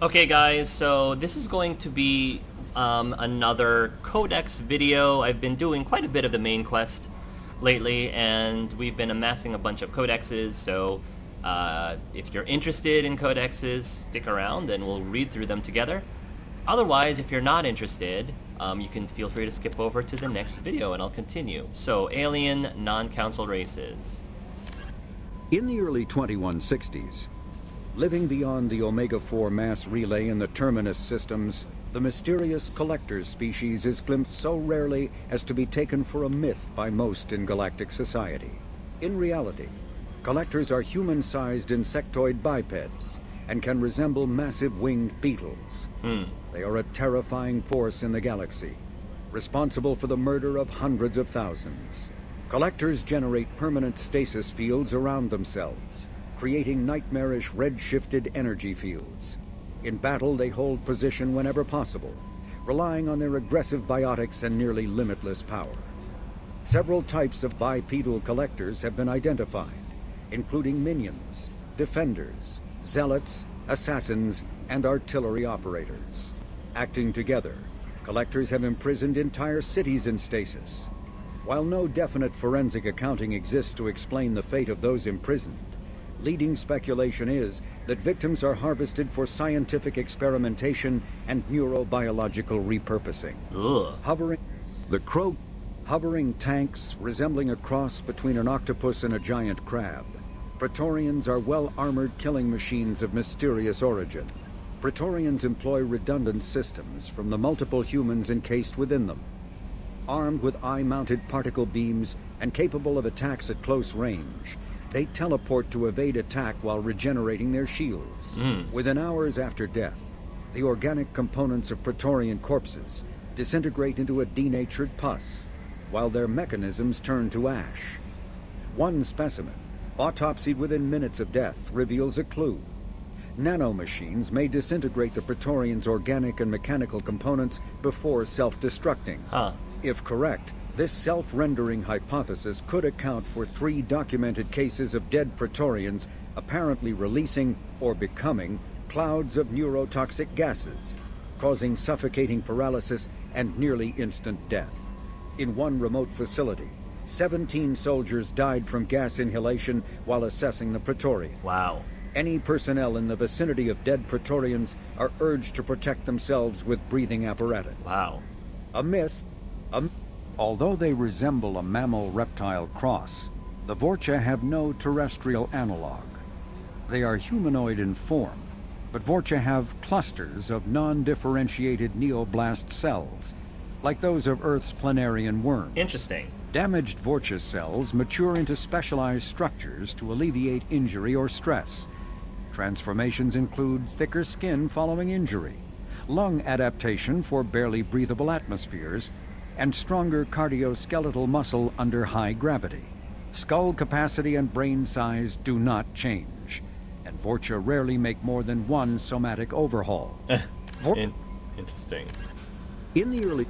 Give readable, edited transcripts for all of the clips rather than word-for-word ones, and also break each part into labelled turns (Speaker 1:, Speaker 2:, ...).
Speaker 1: Okay guys, so this is going to be another Codex video. I've been doing quite a bit of the main quest lately, and we've been amassing a bunch of Codexes, so if you're interested in Codexes, stick around and we'll read through them together. Otherwise, if you're not interested, you can feel free to skip over to the next video and I'll continue. So, alien non-council races.
Speaker 2: In the early 2160s, living beyond the Omega-4 mass relay in the Terminus systems, the mysterious Collectors species is glimpsed so rarely as to be taken for a myth by most in galactic society. In reality, Collectors are human-sized insectoid bipeds and can resemble massive winged beetles. They are a terrifying force in the galaxy, responsible for the murder of hundreds of thousands. Collectors generate permanent stasis fields around themselves, creating nightmarish red-shifted energy fields. In battle, they hold position whenever possible, relying on their aggressive biotics and nearly limitless power. Several types of bipedal collectors have been identified, including minions, defenders, zealots, assassins, and artillery operators. Acting together, collectors have imprisoned entire cities in stasis. While no definite forensic accounting exists to explain the fate of those imprisoned, leading speculation is that victims are harvested for scientific experimentation and neurobiological repurposing. Hovering tanks resembling a cross between an octopus and a giant crab. Praetorians are well-armored killing machines of mysterious origin. Praetorians employ redundant systems from the multiple humans encased within them. Armed with eye-mounted particle beams and capable of attacks at close range, they teleport to evade attack while regenerating their shields. Within hours after death, the organic components of Praetorian corpses disintegrate into a denatured pus, while their mechanisms turn to ash. One specimen, autopsied within minutes of death, reveals a clue. Nanomachines may disintegrate the Praetorians' organic and mechanical components before self-destructing. If correct, this self-rendering hypothesis could account for 3 documented cases of dead Praetorians apparently releasing or becoming clouds of neurotoxic gases, causing suffocating paralysis and nearly instant death. In one remote facility, 17 soldiers died from gas inhalation while assessing the Praetorian.
Speaker 1: Wow.
Speaker 2: Any personnel in the vicinity of dead Praetorians are urged to protect themselves with breathing apparatus.
Speaker 1: Wow.
Speaker 2: A myth. Although they resemble a mammal-reptile cross, the Vorcha have no terrestrial analog. They are humanoid in form, but Vorcha have clusters of non-differentiated neoblast cells, like those of Earth's planarian worms.
Speaker 1: Interesting.
Speaker 2: Damaged Vorcha cells mature into specialized structures to alleviate injury or stress. Transformations include thicker skin following injury, lung adaptation for barely breathable atmospheres, and stronger cardioskeletal muscle under high gravity. Skull capacity and brain size do not change, and Vorcha rarely make more than one somatic overhaul.
Speaker 1: Interesting.
Speaker 2: In the early...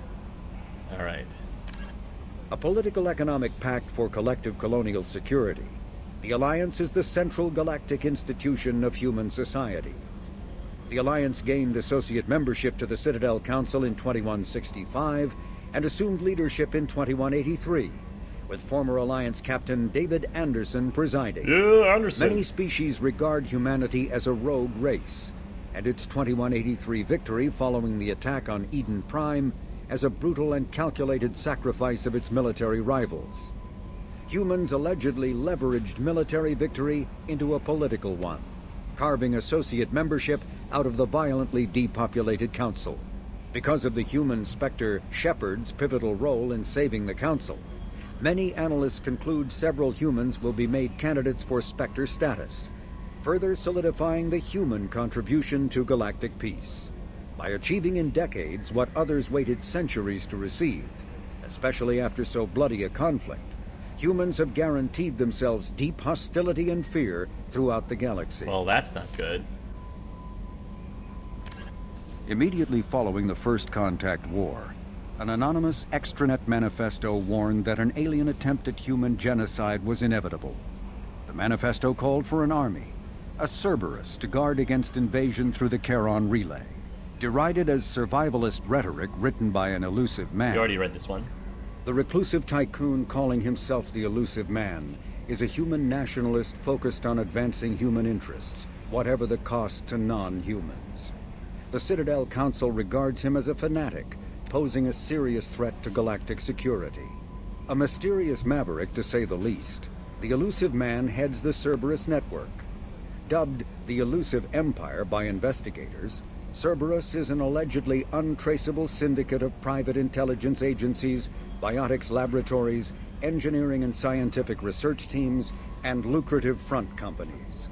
Speaker 1: All right.
Speaker 2: A political economic pact for collective colonial security, the Alliance is the central galactic institution of human society. The Alliance gained associate membership to the Citadel Council in 2165 and assumed leadership in 2183, with former Alliance Captain David Anderson presiding.
Speaker 1: Anderson.
Speaker 2: Many species regard humanity as a rogue race, and its 2183 victory following the attack on Eden Prime as a brutal and calculated sacrifice of its military rivals. Humans allegedly leveraged military victory into a political one, carving associate membership out of the violently depopulated Council. Because of the human Spectre Shepard's pivotal role in saving the Council, many analysts conclude several humans will be made candidates for Spectre status, further solidifying the human contribution to galactic peace. By achieving in decades what others waited centuries to receive, especially after so bloody a conflict, humans have guaranteed themselves deep hostility and fear throughout the galaxy.
Speaker 1: Well, that's not good.
Speaker 2: Immediately following the First Contact War, an anonymous extranet manifesto warned that an alien attempt at human genocide was inevitable. The manifesto called for an army, a Cerberus to guard against invasion through the Charon relay. Derided as survivalist rhetoric written by an elusive man.
Speaker 1: You already read this one.
Speaker 2: The reclusive tycoon calling himself the elusive man is a human nationalist focused on advancing human interests, whatever the cost to non-humans. The Citadel Council regards him as a fanatic, posing a serious threat to galactic security. A mysterious maverick, to say the least, the elusive man heads the Cerberus network. Dubbed the Elusive Empire by investigators, Cerberus is an allegedly untraceable syndicate of private intelligence agencies, biotics laboratories, engineering and scientific research teams, and lucrative front companies.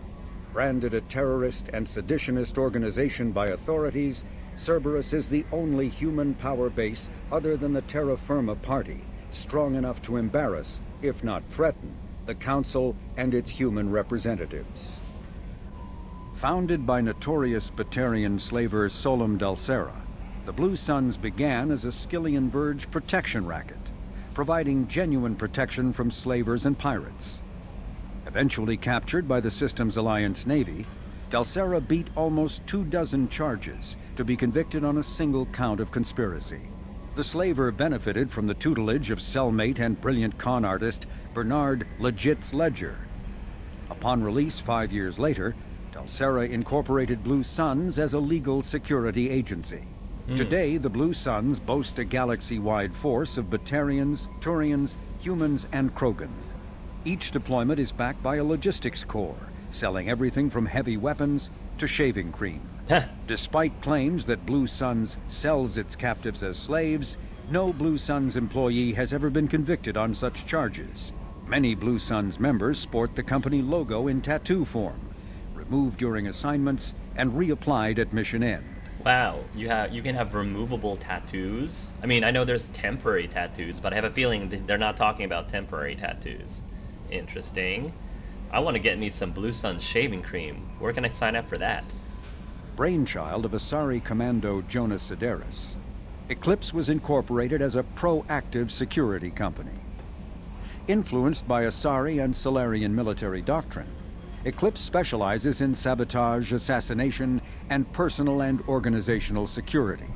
Speaker 2: Branded a terrorist and seditionist organization by authorities, Cerberus is the only human power base other than the Terra Firma Party, strong enough to embarrass, if not threaten, the Council and its human representatives. Founded by notorious Batarian slaver Solum Dulcera, the Blue Suns began as a Skillian Verge protection racket, providing genuine protection from slavers and pirates. Eventually captured by the Systems Alliance Navy, Dulcera beat almost 24 charges to be convicted on a single count of conspiracy. The slaver benefited from the tutelage of cellmate and brilliant con artist Bernard Legit's Ledger. Upon release 5 years later, Dulcera incorporated Blue Suns as a legal security agency. Today, the Blue Suns boast a galaxy-wide force of Batarians, Turians, humans, and Krogan. Each deployment is backed by a logistics corps, selling everything from heavy weapons to shaving cream. Despite claims that Blue Suns sells its captives as slaves, no Blue Suns employee has ever been convicted on such charges. Many Blue Suns members sport the company logo in tattoo form, removed during assignments and reapplied at mission end.
Speaker 1: Wow, you can have removable tattoos? I mean, I know there's temporary tattoos, but I have a feeling they're not talking about temporary tattoos. Interesting. I want to get me some Blue Sun shaving cream. Where can I sign up for that?
Speaker 2: Brainchild of Asari Commando Jonas Sideris, Eclipse was incorporated as a proactive security company. Influenced by Asari and Solarian military doctrine, Eclipse specializes in sabotage, assassination, and personal and organizational security.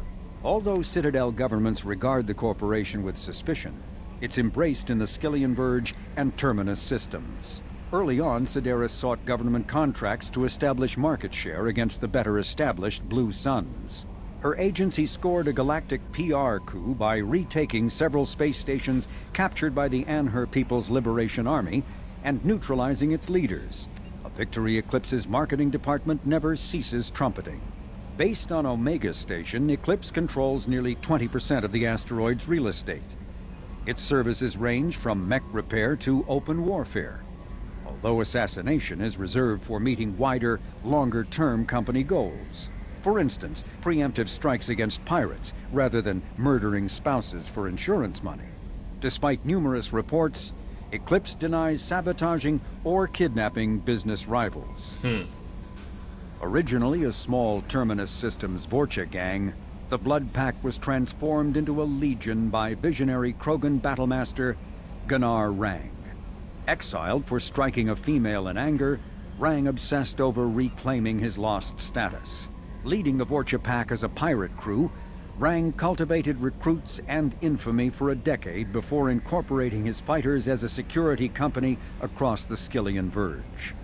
Speaker 2: Although Citadel governments regard the corporation with suspicion, it's embraced in the Skillian Verge and Terminus systems. Early on, Sideris sought government contracts to establish market share against the better-established Blue Suns. Her agency scored a galactic PR coup by retaking several space stations captured by the Anhur People's Liberation Army and neutralizing its leaders. A victory Eclipse's marketing department never ceases trumpeting. Based on Omega Station, Eclipse controls nearly 20% of the asteroid's real estate. Its services range from mech repair to open warfare, although assassination is reserved for meeting wider, longer-term company goals. For instance, preemptive strikes against pirates rather than murdering spouses for insurance money. Despite numerous reports, Eclipse denies sabotaging or kidnapping business rivals. Originally a small Terminus Systems Vorcha gang, the Blood Pack was transformed into a legion by visionary Krogan battlemaster Gunnar Rang. Exiled for striking a female in anger, Rang obsessed over reclaiming his lost status. Leading the Vorcha Pack as a pirate crew, Rang cultivated recruits and infamy for a decade before incorporating his fighters as a security company across the Skillian Verge.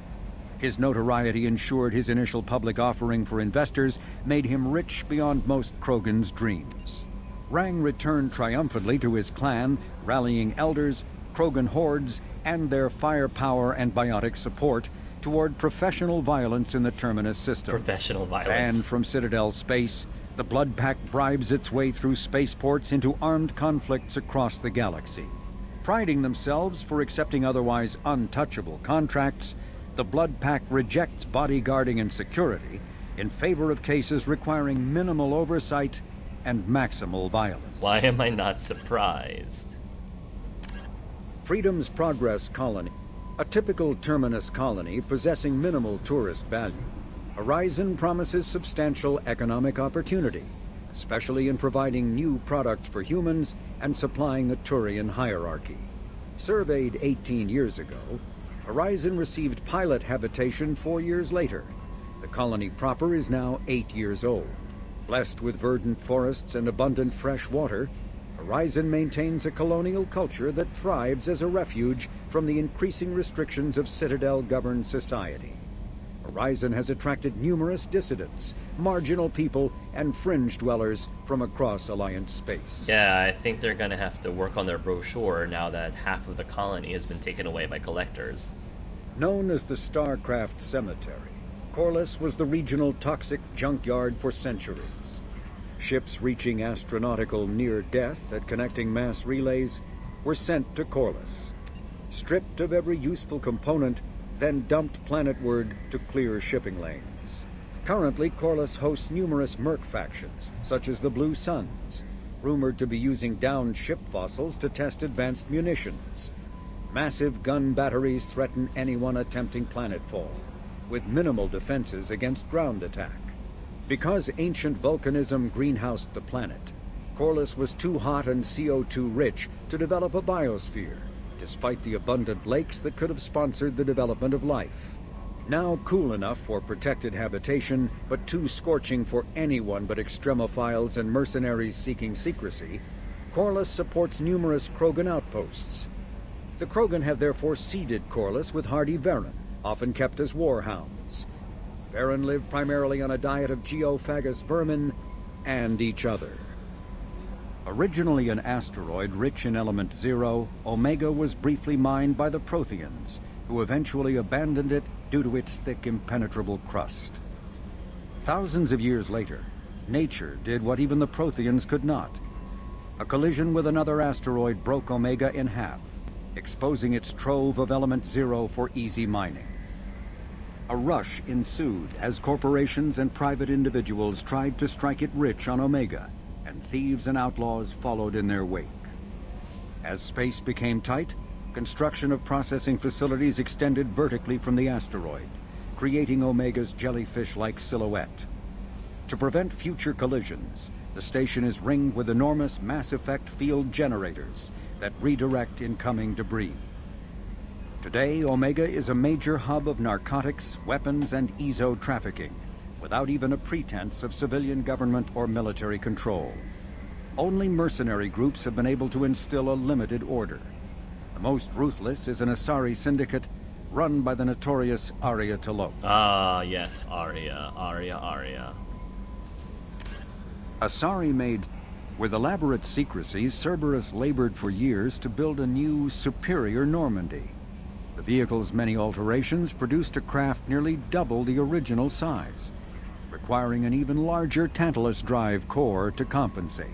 Speaker 2: His notoriety ensured his initial public offering for investors made him rich beyond most Krogan's dreams. Rang returned triumphantly to his clan, rallying elders, Krogan hordes, and their firepower and biotic support toward professional violence in the Terminus system.
Speaker 1: Professional violence.
Speaker 2: Banned from Citadel space, the Blood Pack bribes its way through spaceports into armed conflicts across the galaxy. Priding themselves for accepting otherwise untouchable contracts, the Blood Pack rejects bodyguarding and security in favor of cases requiring minimal oversight and maximal violence.
Speaker 1: Why am I not surprised?
Speaker 2: Freedom's Progress Colony, a typical Terminus colony possessing minimal tourist value. Horizon promises substantial economic opportunity, especially in providing new products for humans and supplying the Turian hierarchy. Surveyed 18 years ago, Horizon received pilot habitation 4 years later. The colony proper is now 8 years old. Blessed with verdant forests and abundant fresh water, Horizon maintains a colonial culture that thrives as a refuge from the increasing restrictions of Citadel-governed society. Horizon has attracted numerous dissidents, marginal people, and fringe dwellers from across Alliance space.
Speaker 1: Yeah, I think they're gonna have to work on their brochure now that half of the colony has been taken away by collectors.
Speaker 2: Known as the Starcraft Cemetery, Corliss was the regional toxic junkyard for centuries. Ships reaching astronautical near-death at connecting mass relays were sent to Corliss, stripped of every useful component, then dumped planetward to clear shipping lanes. Currently, Corliss hosts numerous merc factions, such as the Blue Suns, rumored to be using downed ship fossils to test advanced munitions. Massive gun batteries threaten anyone attempting planetfall, with minimal defenses against ground attack. Because ancient volcanism greenhoused the planet, Corliss was too hot and CO2 rich to develop a biosphere, despite the abundant lakes that could have sponsored the development of life. Now cool enough for protected habitation, but too scorching for anyone but extremophiles and mercenaries seeking secrecy, Corliss supports numerous Krogan outposts. The Krogan have therefore seeded Corliss with hardy Varen, often kept as warhounds. Varen live primarily on a diet of geophagous vermin and each other. Originally an asteroid rich in element zero, Omega was briefly mined by the Protheans, who eventually abandoned it due to its thick, impenetrable crust. Thousands of years later, nature did what even the Protheans could not. A collision with another asteroid broke Omega in half, exposing its trove of element zero for easy mining. A rush ensued as corporations and private individuals tried to strike it rich on Omega, and thieves and outlaws followed in their wake. As space became tight, construction of processing facilities extended vertically from the asteroid, creating Omega's jellyfish-like silhouette. To prevent future collisions, the station is ringed with enormous mass-effect field generators that redirect incoming debris. Today, Omega is a major hub of narcotics, weapons, and EZO trafficking, without even a pretense of civilian government or military control. Only mercenary groups have been able to instill a limited order. The most ruthless is an Asari syndicate run by the notorious Arya T'Loak.
Speaker 1: Ah, yes, Arya.
Speaker 2: Asari made... With elaborate secrecy, Cerberus labored for years to build a new, superior Normandy. The vehicle's many alterations produced a craft nearly double the original size, requiring an even larger Tantalus drive core to compensate.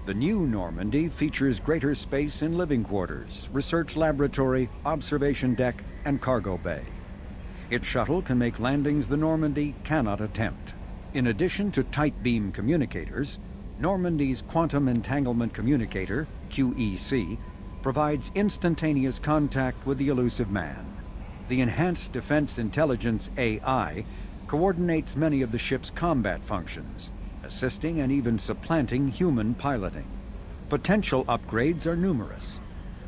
Speaker 2: The new Normandy features greater space in living quarters, research laboratory, observation deck, and cargo bay. Its shuttle can make landings the Normandy cannot attempt. In addition to tight beam communicators, Normandy's Quantum Entanglement Communicator, QEC, provides instantaneous contact with the elusive man. The Enhanced Defense Intelligence AI coordinates many of the ship's combat functions, assisting and even supplanting human piloting. Potential upgrades are numerous.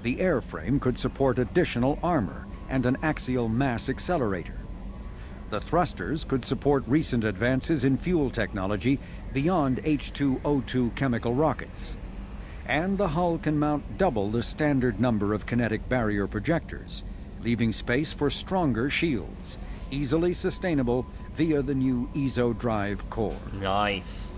Speaker 2: The airframe could support additional armor and an axial mass accelerator. The thrusters could support recent advances in fuel technology beyond H2O2 chemical rockets. And the hull can mount double the standard number of kinetic barrier projectors, leaving space for stronger shields, easily sustainable via the new EZO drive core.
Speaker 1: Nice.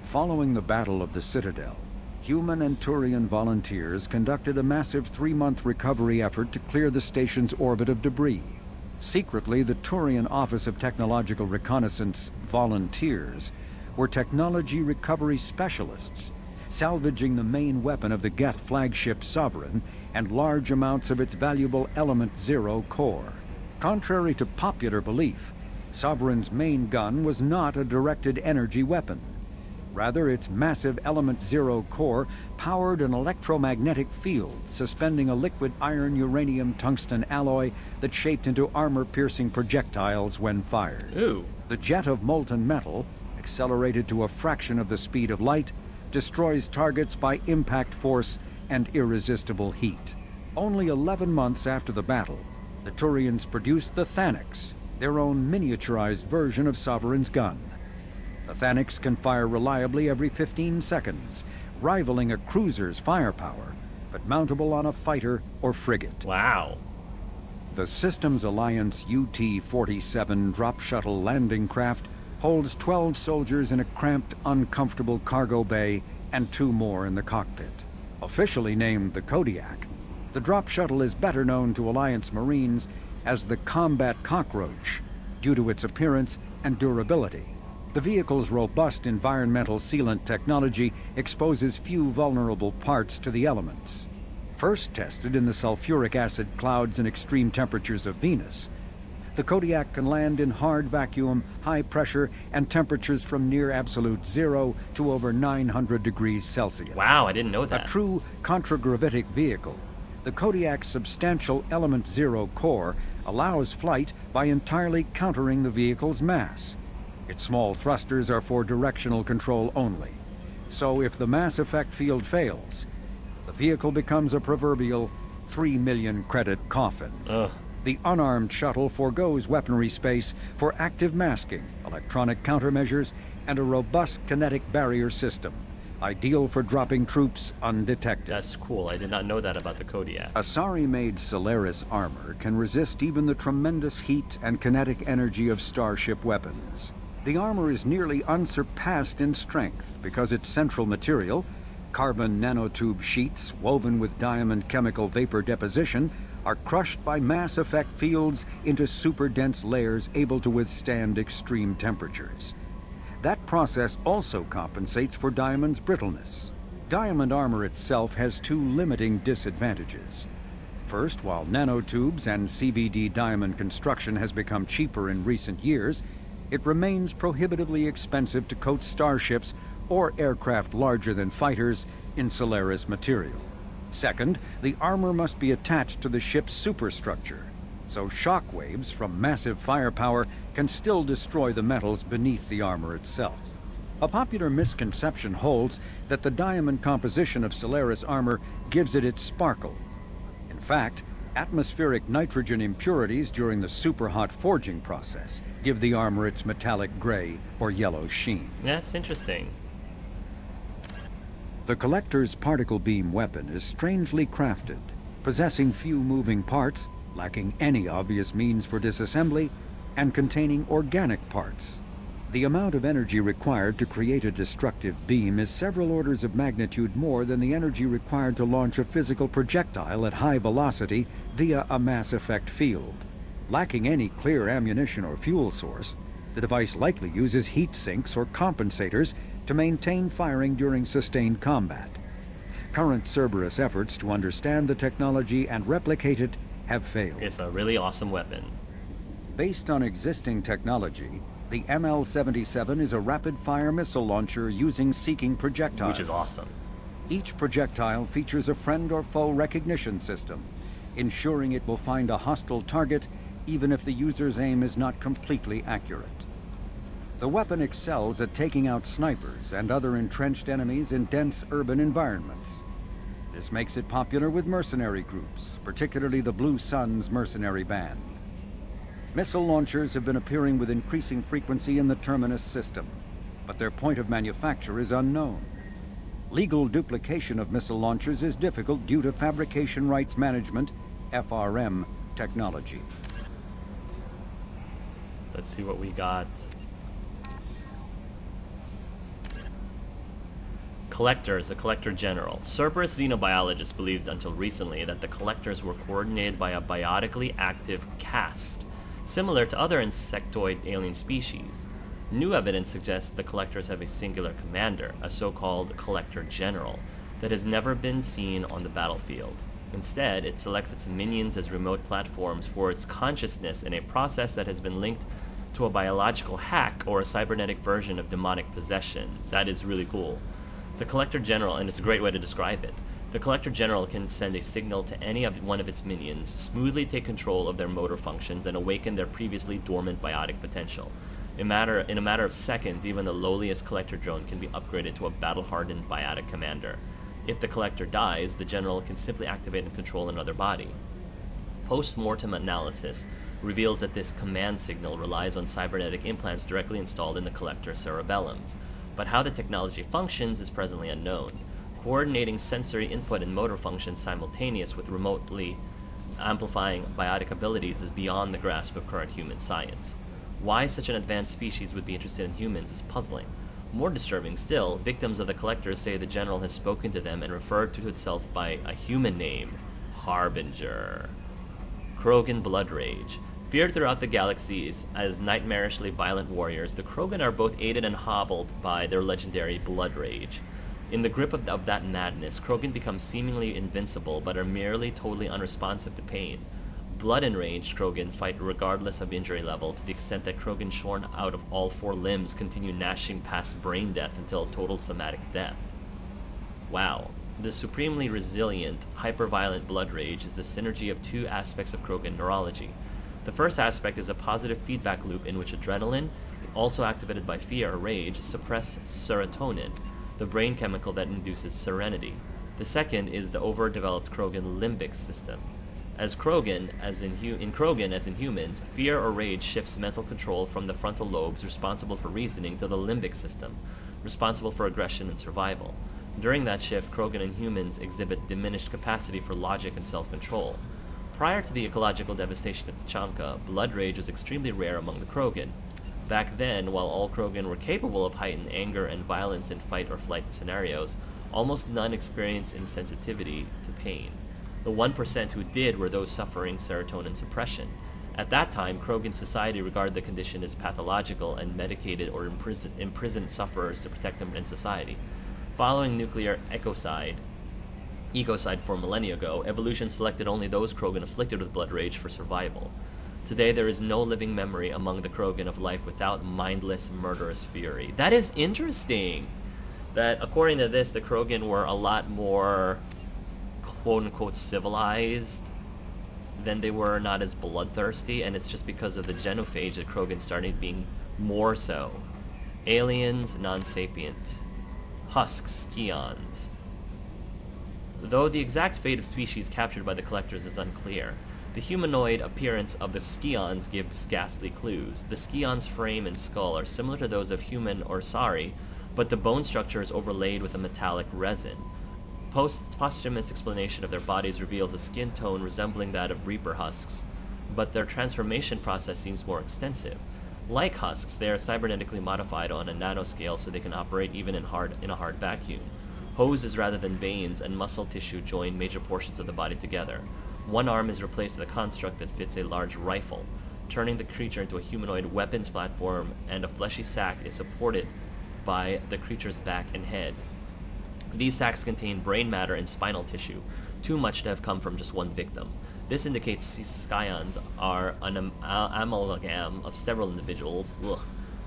Speaker 2: Following the Battle of the Citadel, human and Turian volunteers conducted a massive 3-month recovery effort to clear the station's orbit of debris. Secretly, the Turian Office of Technological Reconnaissance volunteers were technology recovery specialists, salvaging the main weapon of the Geth flagship Sovereign and large amounts of its valuable Element Zero core. Contrary to popular belief, Sovereign's main gun was not a directed energy weapon. Rather, its massive Element Zero core powered an electromagnetic field suspending a liquid iron-uranium-tungsten alloy that shaped into armor-piercing projectiles when fired.
Speaker 1: Ooh.
Speaker 2: The jet of molten metal, accelerated to a fraction of the speed of light, destroys targets by impact force and irresistible heat. Only 11 months after the battle, the Turians produced the Thanics, their own miniaturized version of Sovereign's gun. The Thanics can fire reliably every 15 seconds, rivaling a cruiser's firepower, but mountable on a fighter or frigate.
Speaker 1: Wow.
Speaker 2: The Systems Alliance UT-47 drop shuttle landing craft holds 12 soldiers in a cramped, uncomfortable cargo bay and 2 more in the cockpit. Officially named the Kodiak, the drop shuttle is better known to Alliance Marines as the Combat Cockroach due to its appearance and durability. The vehicle's robust environmental sealant technology exposes few vulnerable parts to the elements. First tested in the sulfuric acid clouds and extreme temperatures of Venus, the Kodiak can land in hard vacuum, high pressure, and temperatures from near absolute zero to over 900 degrees Celsius.
Speaker 1: Wow, I didn't know that.
Speaker 2: A true contragravitic vehicle, the Kodiak's substantial element zero core allows flight by entirely countering the vehicle's mass. Its small thrusters are for directional control only. So if the mass effect field fails, the vehicle becomes a proverbial 3 million credit coffin.
Speaker 1: Ugh.
Speaker 2: The unarmed shuttle forgoes weaponry space for active masking, electronic countermeasures, and a robust kinetic barrier system, ideal for dropping troops undetected.
Speaker 1: That's cool. I did not know that about the Kodiak.
Speaker 2: Asari-made Solaris armor can resist even the tremendous heat and kinetic energy of starship weapons. The armor is nearly unsurpassed in strength because its central material, carbon nanotube sheets woven with diamond chemical vapor deposition, are crushed by mass effect fields into super dense layers able to withstand extreme temperatures. That process also compensates for diamond's brittleness. Diamond armor itself has 2 limiting disadvantages. First, while nanotubes and CVD diamond construction has become cheaper in recent years, it remains prohibitively expensive to coat starships or aircraft larger than fighters in Solaris material. Second, the armor must be attached to the ship's superstructure, so shock waves from massive firepower can still destroy the metals beneath the armor itself. A popular misconception holds that the diamond composition of Solaris armor gives it its sparkle. In fact, atmospheric nitrogen impurities during the superhot forging process give the armor its metallic gray or yellow sheen.
Speaker 1: That's interesting.
Speaker 2: The Collector's particle beam weapon is strangely crafted, possessing few moving parts, lacking any obvious means for disassembly, and containing organic parts. The amount of energy required to create a destructive beam is several orders of magnitude more than the energy required to launch a physical projectile at high velocity via a mass effect field. Lacking any clear ammunition or fuel source, the device likely uses heat sinks or compensators to maintain firing during sustained combat. Current Cerberus efforts to understand the technology and replicate it have failed.
Speaker 1: It's a really awesome weapon.
Speaker 2: Based on existing technology, the ML-77 is a rapid-fire missile launcher using seeking projectiles.
Speaker 1: Which is awesome.
Speaker 2: Each projectile features a friend or foe recognition system, ensuring it will find a hostile target even if the user's aim is not completely accurate. The weapon excels at taking out snipers and other entrenched enemies in dense urban environments. This makes it popular with mercenary groups, particularly the Blue Suns mercenary band. Missile launchers have been appearing with increasing frequency in the Terminus system, but their point of manufacture is unknown. Legal duplication of missile launchers is difficult due to Fabrication Rights Management, FRM, technology.
Speaker 1: Let's see what we got. Collectors, the Collector General. Cerberus xenobiologists believed until recently that the Collectors were coordinated by a biotically active caste, similar to other insectoid alien species. New evidence suggests the Collectors have a singular commander, a so-called Collector General, that has never been seen on the battlefield. Instead, it selects its minions as remote platforms for its consciousness in a process that has been linked to a biological hack or a cybernetic version of demonic possession. That is really cool. The Collector General, and it's a great way to describe it, the Collector General can send a signal to any one of its minions, smoothly take control of their motor functions, and awaken their previously dormant biotic potential. In a matter of seconds, even the lowliest Collector drone can be upgraded to a battle-hardened biotic commander. If the Collector dies, the General can simply activate and control another body. Post-mortem analysis reveals that this command signal relies on cybernetic implants directly installed in the collector cerebellums, but how the technology functions is presently unknown. Coordinating sensory input and motor functions simultaneous with remotely amplifying biotic abilities is beyond the grasp of current human science. Why such an advanced species would be interested in humans is puzzling. More disturbing still, victims of the collectors say the general has spoken to them and referred to itself by a human name, Harbinger. Krogan Blood Rage. Feared throughout the galaxy as nightmarishly violent warriors, the Krogan are both aided and hobbled by their legendary Blood Rage. In the grip of that madness, Krogan become seemingly invincible, but are merely totally unresponsive to pain. Blood-enraged Krogan fight regardless of injury level, to the extent that Krogan shorn out of all 4 limbs continue gnashing past brain death until total somatic death. Wow. The supremely resilient, hyper-violent blood rage is the synergy of 2 aspects of Krogan neurology. The first aspect is a positive feedback loop in which adrenaline, also activated by fear or rage, suppress serotonin, the brain chemical that induces serenity. The second is the overdeveloped Krogan limbic system. As in Krogan as in humans, fear or rage shifts mental control from the frontal lobes responsible for reasoning to the limbic system, responsible for aggression and survival. During that shift, Krogan and humans exhibit diminished capacity for logic and self-control. Prior to the ecological devastation of Tachanka, blood rage was extremely rare among the Krogan. Back then, while all Krogan were capable of heightened anger and violence in fight or flight scenarios, almost none experienced insensitivity to pain. The 1% who did were those suffering serotonin suppression. At that time, Krogan society regarded the condition as pathological and medicated or imprisoned sufferers to protect them in society. Following nuclear ecocide 4 millennia ago, evolution selected only those Krogan afflicted with blood rage for survival. Today there is no living memory among the Krogan of life without mindless, murderous fury. That is interesting! That, according to this, the Krogan were a lot more quote-unquote civilized than they were, not as bloodthirsty, and it's just because of the genophage that Krogan started being more so. Aliens, non-sapient. Husks, Scions. Though the exact fate of species captured by the collectors is unclear, the humanoid appearance of the Scions gives ghastly clues. The Scions' frame and skull are similar to those of human or Sari, but the bone structure is overlaid with a metallic resin. Posthumous explanation of their bodies reveals a skin tone resembling that of Reaper husks, but their transformation process seems more extensive. Like husks, they are cybernetically modified on a nanoscale so they can operate even in a hard vacuum. Hoses rather than veins and muscle tissue join major portions of the body together. One arm is replaced with a construct that fits a large rifle, turning the creature into a humanoid weapons platform, and a fleshy sac is supported by the creature's back and head. These sacs contain brain matter and spinal tissue, too much to have come from just one victim. This indicates Scions are an amalgam of several individuals,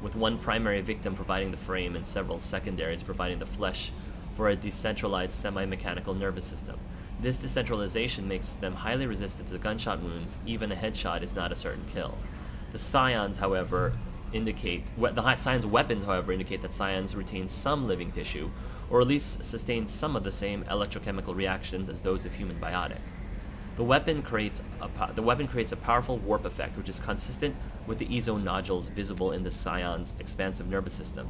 Speaker 1: with one primary victim providing the frame and several secondaries providing the flesh for a decentralized semi-mechanical nervous system. This decentralization makes them highly resistant to gunshot wounds. Even a headshot is not a certain kill. The Scions, however, Scions' weapons, however, indicate that Scions retain some living tissue, or at least sustain some of the same electrochemical reactions as those of human biotic. The weapon creates a powerful warp effect, which is consistent with the eezo nodules visible in the Scions' expansive nervous system.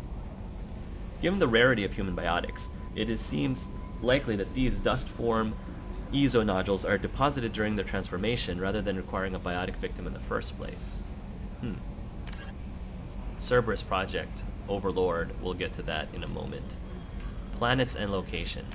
Speaker 1: Given the rarity of human biotics, it seems likely that these dust-form eezo nodules are deposited during their transformation rather than requiring a biotic victim in the first place. Cerberus Project, Overlord, we'll get to that in a moment. Planets and locations.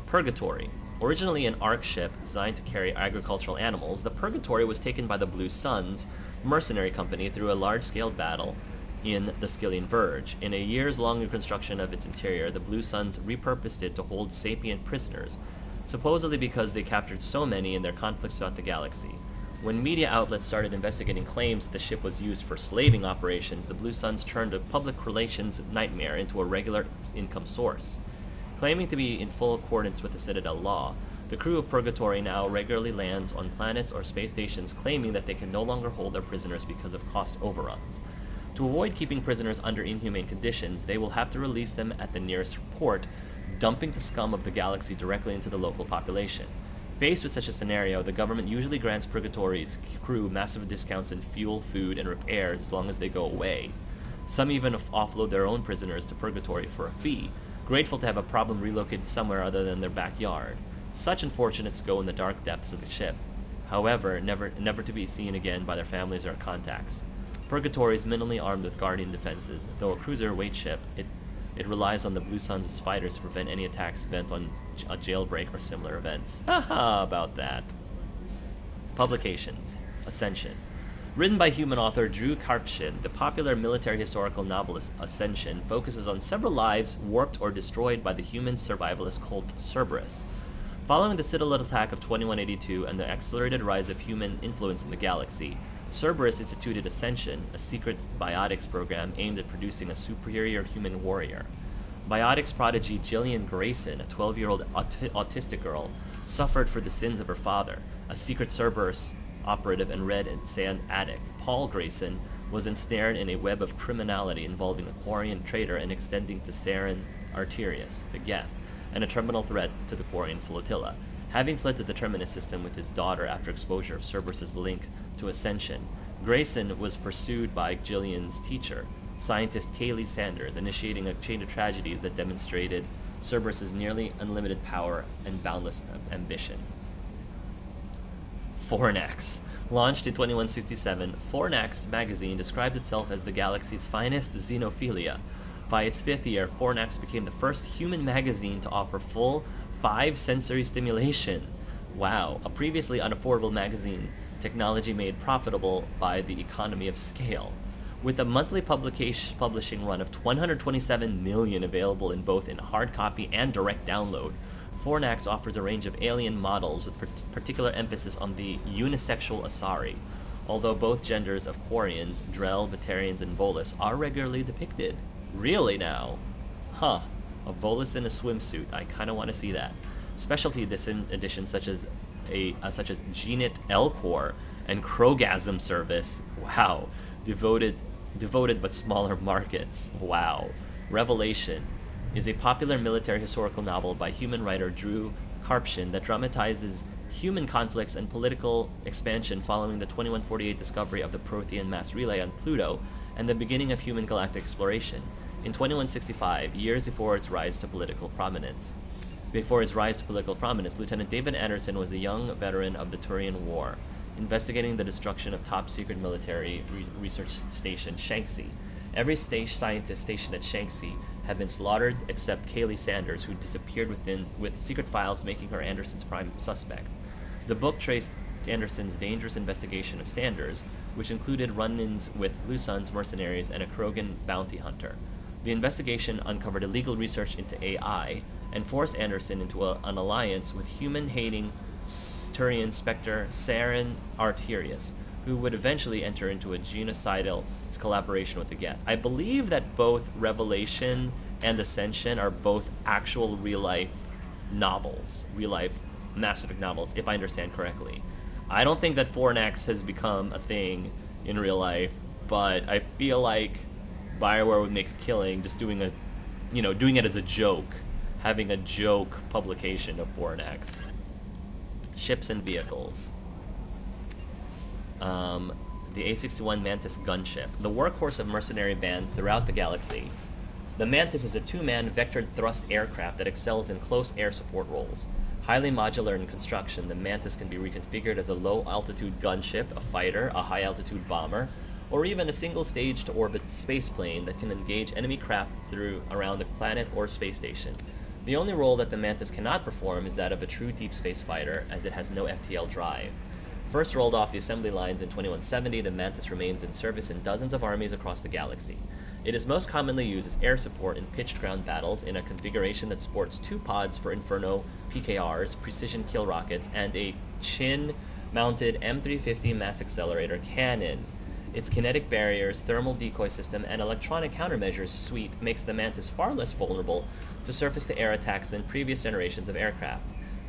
Speaker 1: Purgatory. Originally an ARC ship designed to carry agricultural animals, the Purgatory was taken by the Blue Suns mercenary company through a large-scale battle in the Skyllian Verge. In a years-long reconstruction of its interior, the Blue Suns repurposed it to hold sapient prisoners, supposedly because they captured so many in their conflicts throughout the galaxy. When media outlets started investigating claims that the ship was used for slaving operations, the Blue Suns turned a public relations nightmare into a regular income source. Claiming to be in full accordance with the Citadel law, the crew of Purgatory now regularly lands on planets or space stations claiming that they can no longer hold their prisoners because of cost overruns. To avoid keeping prisoners under inhumane conditions, they will have to release them at the nearest port, dumping the scum of the galaxy directly into the local population. Faced with such a scenario, the government usually grants Purgatory's crew massive discounts in fuel, food, and repairs as long as they go away. Some even offload their own prisoners to Purgatory for a fee, grateful to have a problem relocated somewhere other than their backyard. Such unfortunates go in the dark depths of the ship, however, never to be seen again by their families or contacts. Purgatory is minimally armed with Guardian defenses. Though a cruiser-weight ship, it relies on the Blue Suns' fighters to prevent any attacks bent on a jailbreak or similar events. Haha, about that. Publications. Ascension. Written by human author Drew Karpshin, the popular military historical novelist Ascension focuses on several lives warped or destroyed by the human survivalist cult Cerberus. Following the Citadel attack of 2182 and the accelerated rise of human influence in the galaxy, Cerberus instituted Ascension, a secret biotics program aimed at producing a superior human warrior. Biotics prodigy Gillian Grayson, a 12-year-old autistic girl, suffered for the sins of her father, a secret Cerberus operative and red sand addict. Paul Grayson was ensnared in a web of criminality involving a Quarian traitor and extending to Saren Arterius, the Geth, and a terminal threat to the Quarian flotilla. Having fled to the Terminus system with his daughter after exposure of Cerberus's link to Ascension, Grayson was pursued by Gillian's teacher, scientist Kaylee Sanders, initiating a chain of tragedies that demonstrated Cerberus's nearly unlimited power and boundless ambition. Fornax. Launched in 2167, Fornax magazine describes itself as the galaxy's finest xenophilia. By its 5th year, Fornax became the first human magazine to offer full 5-sensory stimulation. Wow, a previously unaffordable magazine technology made profitable by the economy of scale. With a monthly publishing run of 127 million available in both hard copy and direct download, Fornax offers a range of alien models with particular emphasis on the unisexual Asari, although both genders of Quarians, Drell, Batarians, and Volus are regularly depicted. Really now? Huh. A Volus in a swimsuit. I kind of want to see that. Specialty editions such as Genit Elcor and Krogasm Service. Wow. Devoted but smaller markets. Wow. Revelation is a popular military historical novel by human writer Drew Karpshin that dramatizes human conflicts and political expansion following the 2148 discovery of the Prothean mass relay on Pluto and the beginning of human galactic exploration. In 2165, years before its rise to political prominence, Lieutenant David Anderson was a young veteran of the Turian War, investigating the destruction of top-secret military research station Shanxi. Every scientist stationed at Shanxi had been slaughtered except Kaylee Sanders, who disappeared with secret files making her Anderson's prime suspect. The book traced Anderson's dangerous investigation of Sanders, which included run-ins with Blue Suns mercenaries and a Krogan bounty hunter. The investigation uncovered illegal research into AI and forced Anderson into an alliance with human-hating Turian Spectre Saren Arterius, who would eventually enter into a genocidal collaboration with the Geth. I believe that both Revelation and Ascension are both actual real-life novels, real-life Mass Effect novels, if I understand correctly. I don't think that Fornax has become a thing in real life, but I feel like BioWare would make a killing just doing it as a joke, having a joke publication of Fornax. Ships and vehicles. The A-61 Mantis gunship, the workhorse of mercenary bands throughout the galaxy. The Mantis is a 2-man vectored thrust aircraft that excels in close air support roles. Highly modular in construction, the Mantis can be reconfigured as a low-altitude gunship, a fighter, a high-altitude bomber, or even a single-stage-to-orbit spaceplane that can engage enemy craft around the planet or space station. The only role that the Mantis cannot perform is that of a true deep space fighter, as it has no FTL drive. First rolled off the assembly lines in 2170, the Mantis remains in service in dozens of armies across the galaxy. It is most commonly used as air support in pitched ground battles in a configuration that sports 2 pods for Inferno PKRs, precision kill rockets, and a chin-mounted M350 mass accelerator cannon. Its kinetic barriers, thermal decoy system, and electronic countermeasures suite makes the Mantis far less vulnerable to surface-to-air attacks than previous generations of aircraft.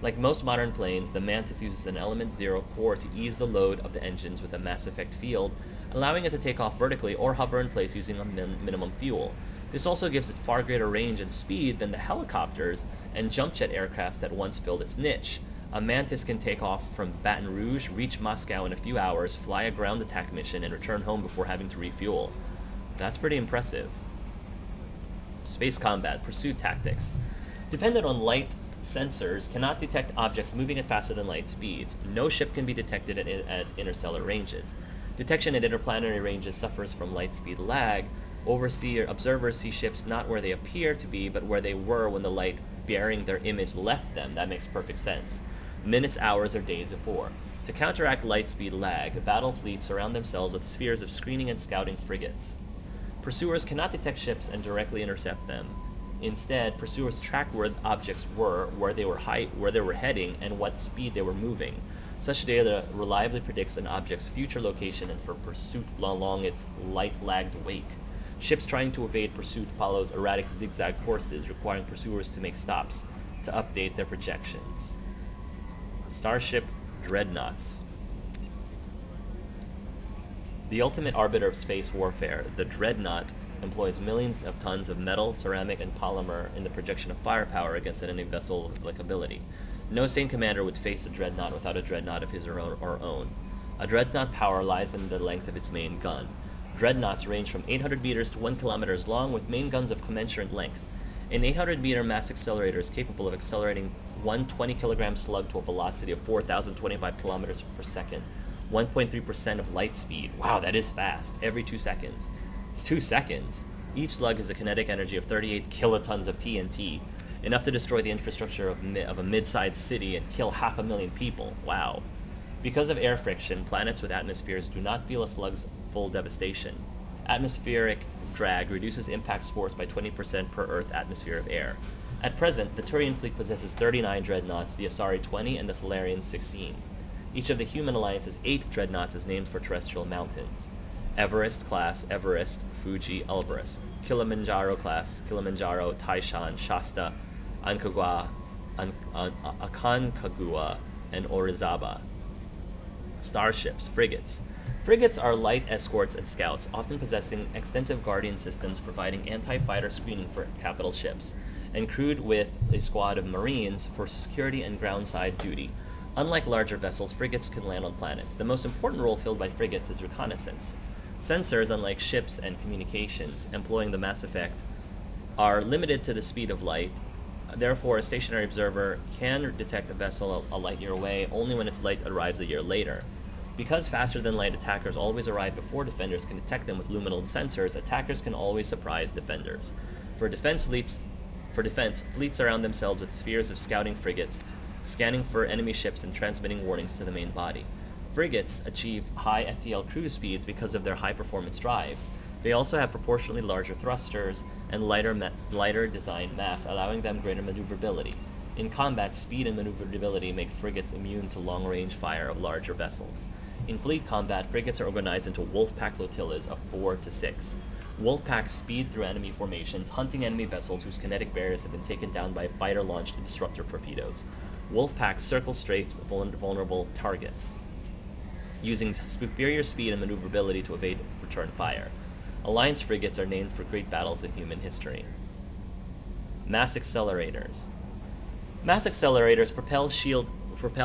Speaker 1: Like most modern planes, the Mantis uses an Element 0 core to ease the load of the engines with a Mass Effect field, allowing it to take off vertically or hover in place using a minimum fuel. This also gives it far greater range and speed than the helicopters and jump jet aircrafts that once filled its niche. A Mantis can take off from Baton Rouge, reach Moscow in a few hours, fly a ground attack mission, and return home before having to refuel. That's pretty impressive. Space combat, pursuit tactics. Dependent on light sensors, cannot detect objects moving at faster than light speeds. No ship can be detected at interstellar ranges. Detection at interplanetary ranges suffers from light speed lag. Observers see ships not where they appear to be, but where they were when the light bearing their image left them. That makes perfect sense. Minutes, hours, or days before. To counteract light speed lag, battle fleets surround themselves with spheres of screening and scouting frigates. Pursuers cannot detect ships and directly intercept them. Instead, pursuers track where objects were, where they were heading, and what speed they were moving. Such data reliably predicts an object's future location and for pursuit along its light-lagged wake. Ships trying to evade pursuit follows erratic zigzag courses, requiring pursuers to make stops to update their projections. Starship Dreadnoughts. The ultimate arbiter of space warfare, the Dreadnought employs millions of tons of metal, ceramic, and polymer in the projection of firepower against an enemy vessel of like ability. No sane commander would face a Dreadnought without a Dreadnought of his or own. A Dreadnought power lies in the length of its main gun. Dreadnoughts range from 800 meters to 1 kilometer long with main guns of commensurate length. An 800-meter mass accelerator is capable of accelerating one 20-kilogram slug to a velocity of 4,025 kilometers per second, 1.3% of light speed. Wow, that is fast. Every 2 seconds. It's 2 seconds. Each slug has a kinetic energy of 38 kilotons of TNT, enough to destroy the infrastructure of a mid-sized city and kill 500,000 people. Wow. Because of air friction, planets with atmospheres do not feel a slug's full devastation. Atmospheric drag reduces impact force by 20% per Earth atmosphere of air. At present, the Turian fleet possesses 39 dreadnoughts, the Asari 20, and the Solarians 16. Each of the Human Alliance's 8 dreadnoughts is named for terrestrial mountains. Everest class, Everest, Fuji, Elbrus. Kilimanjaro class, Kilimanjaro, Taishan, Shasta, Aconcagua, and Orizaba. Starships, frigates. Frigates are light escorts and scouts, often possessing extensive guardian systems providing anti-fighter screening for capital ships, and crewed with a squad of marines for security and groundside duty. Unlike larger vessels, frigates can land on planets. The most important role filled by frigates is reconnaissance. Sensors, unlike ships and communications, employing the mass effect, are limited to the speed of light. Therefore, a stationary observer can detect a vessel a light year away only when its light arrives a year later. Because faster-than-light attackers always arrive before defenders can detect them with luminal sensors, attackers can always surprise defenders. For defense, fleets surround themselves with spheres of scouting frigates, scanning for enemy ships and transmitting warnings to the main body. Frigates achieve high FTL cruise speeds because of their high-performance drives. They also have proportionally larger thrusters and lighter design mass, allowing them greater maneuverability. In combat, speed and maneuverability make frigates immune to long-range fire of larger vessels. In fleet combat, frigates are organized into wolf-pack flotillas of 4 to 6. Wolf-packs speed through enemy formations, hunting enemy vessels whose kinetic barriers have been taken down by fighter-launched disruptor torpedoes. Wolf-packs circle strafes vulnerable targets, using superior speed and maneuverability to evade return fire. Alliance frigates are named for great battles in human history. Mass accelerators. Mass accelerators propel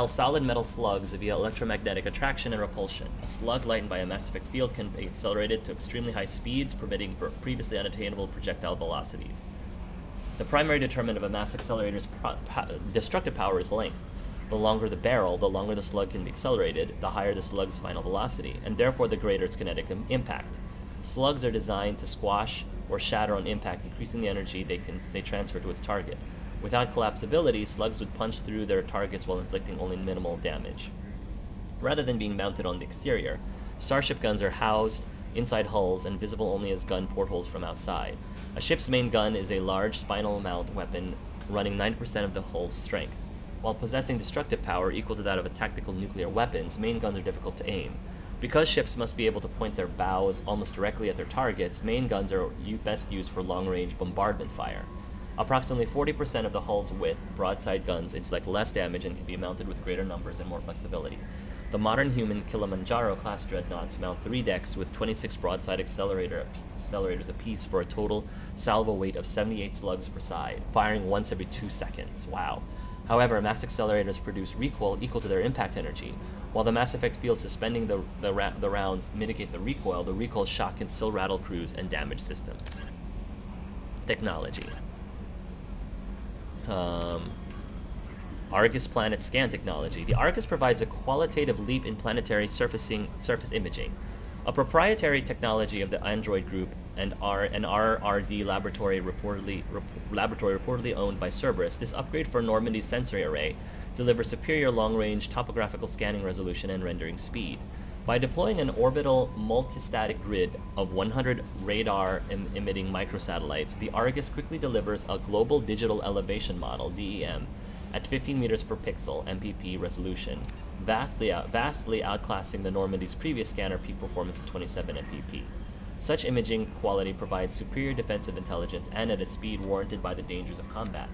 Speaker 1: solid metal slugs via electromagnetic attraction and repulsion. A slug lightened by a mass effect field can be accelerated to extremely high speeds, permitting previously unattainable projectile velocities. The primary determinant of a mass accelerator's destructive power is length. The longer the barrel, the longer the slug can be accelerated, the higher the slug's final velocity, and therefore the greater its kinetic impact. Slugs are designed to squash or shatter on impact, increasing the energy they transfer to its target. Without collapsibility, slugs would punch through their targets while inflicting only minimal damage. Rather than being mounted on the exterior, starship guns are housed inside hulls and visible only as gun portholes from outside. A ship's main gun is a large spinal mount weapon running 90% of the hull's strength. While possessing destructive power equal to that of a tactical nuclear weapons, main guns are difficult to aim. Because ships must be able to point their bows almost directly at their targets, main guns are best used for long-range bombardment fire. Approximately 40% of the hull's width, broadside guns inflict less damage and can be mounted with greater numbers and more flexibility. The modern human Kilimanjaro-class dreadnoughts mount 3 decks with 26 broadside accelerators apiece for a total salvo weight of 78 slugs per side, firing once every 2 seconds. Wow. However, mass accelerators produce recoil equal to their impact energy. While the mass effect field suspending the rounds mitigate the recoil shock can still rattle crews and damage systems. Technology. Argus planet scan technology. The Argus provides a qualitative leap in planetary surface imaging. A proprietary technology of the Android Group and an RRD laboratory reportedly owned by Cerberus, this upgrade for Normandy's sensory array delivers superior long-range topographical scanning resolution and rendering speed. By deploying an orbital multistatic grid of 100 radar-emitting microsatellites, the Argus quickly delivers a global digital elevation model, DEM, at 15 meters per pixel MPP resolution, vastly outclassing the Normandy's previous scanner peak performance of 27 MPP. Such imaging quality provides superior defensive intelligence and at a speed warranted by the dangers of combat.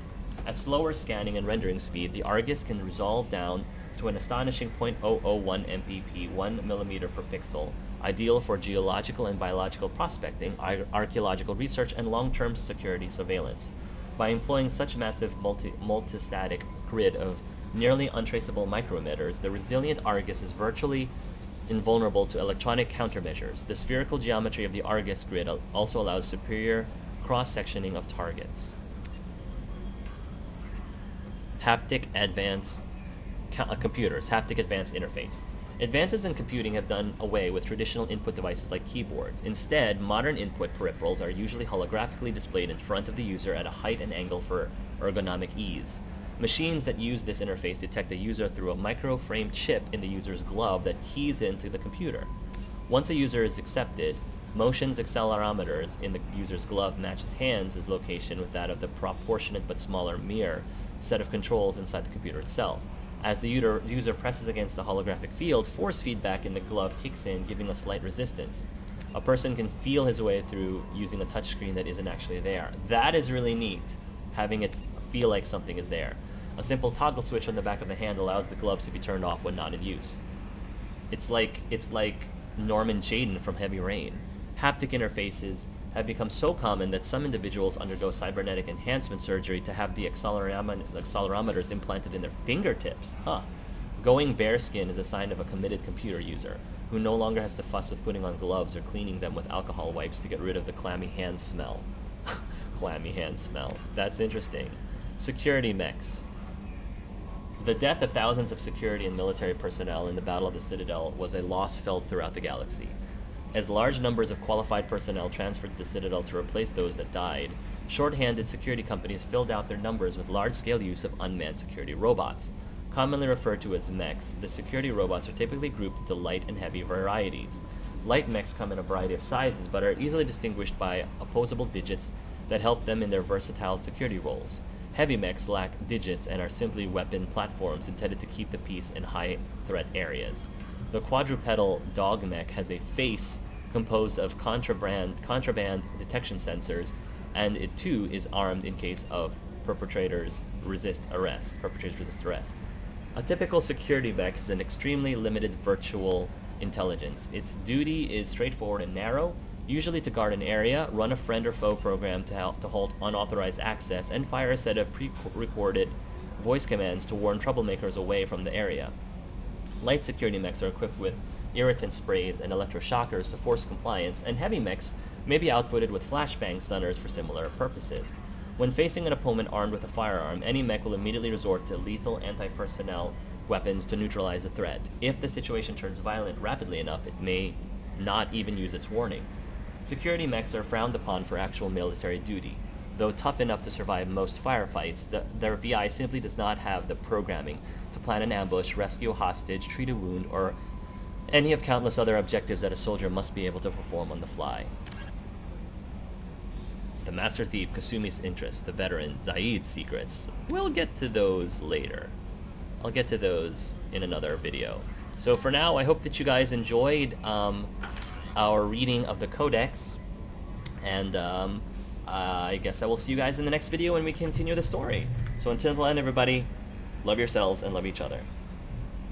Speaker 1: At slower scanning and rendering speed, the Argus can resolve down to an astonishing 0.001 MPP, 1 millimeter per pixel, ideal for geological and biological prospecting, archaeological research, and long-term security surveillance. By employing such massive multistatic grid of nearly untraceable microemitters, the resilient Argus is virtually invulnerable to electronic countermeasures. The spherical geometry of the Argus grid also allows superior cross-sectioning of targets. Haptic Advanced Computers, Haptic Advanced Interface. Advances in computing have done away with traditional input devices like keyboards. Instead, modern input peripherals are usually holographically displayed in front of the user at a height and angle for ergonomic ease. Machines that use this interface detect the user through a micro-frame chip in the user's glove that keys into the computer. Once a user is accepted, motion's accelerometers in the user's glove match his hand's location with that of the proportionate but smaller mirror set of controls inside the computer itself. As the user presses against the holographic field, force feedback in the glove kicks in, giving a slight resistance. A person can feel his way through using a touchscreen that isn't actually there. That is really neat, having it feel like something is there. A simple toggle switch on the back of the hand allows the gloves to be turned off when not in use. It's like Norman Jaden from Heavy Rain. Haptic interfaces have become so common that some individuals undergo cybernetic enhancement surgery to have the accelerometers implanted in their fingertips. Going bareskin is a sign of a committed computer user, who no longer has to fuss with putting on gloves or cleaning them with alcohol wipes to get rid of the clammy hand smell. Clammy hand smell. That's interesting. Security mechs. The death of thousands of security and military personnel in the Battle of the Citadel was a loss felt throughout the galaxy. As large numbers of qualified personnel transferred to the Citadel to replace those that died, short-handed security companies filled out their numbers with large-scale use of unmanned security robots. Commonly referred to as mechs, the security robots are typically grouped into light and heavy varieties. Light mechs come in a variety of sizes, but are easily distinguished by opposable digits that help them in their versatile security roles. Heavy mechs lack digits and are simply weapon platforms intended to keep the peace in high-threat areas. The quadrupedal dog mech has a face composed of contraband detection sensors, and it too is armed in case of perpetrators resist arrest. A typical security mech is an extremely limited virtual intelligence. Its duty is straightforward and narrow, usually to guard an area, run a friend or foe program to halt unauthorized access, and fire a set of pre-recorded voice commands to warn troublemakers away from the area. Light security mechs are equipped with irritant sprays and electroshockers to force compliance, and heavy mechs may be outfitted with flashbang stunners for similar purposes. When facing an opponent armed with a firearm, any mech will immediately resort to lethal anti-personnel weapons to neutralize the threat. If the situation turns violent rapidly enough, it may not even use its warnings. Security mechs are frowned upon for actual military duty. Though tough enough to survive most firefights, their VI simply does not have the programming to plan an ambush, rescue a hostage, treat a wound, or any of countless other objectives that a soldier must be able to perform on the fly. The Master Thief, Kasumi's interest, the veteran, Zaid's secrets. We'll get to those later. I'll get to those in another video. So for now, I hope that you guys enjoyed our reading of the Codex, and I guess I will see you guys in the next video when we continue the story. So until then, everybody, love yourselves and love each other.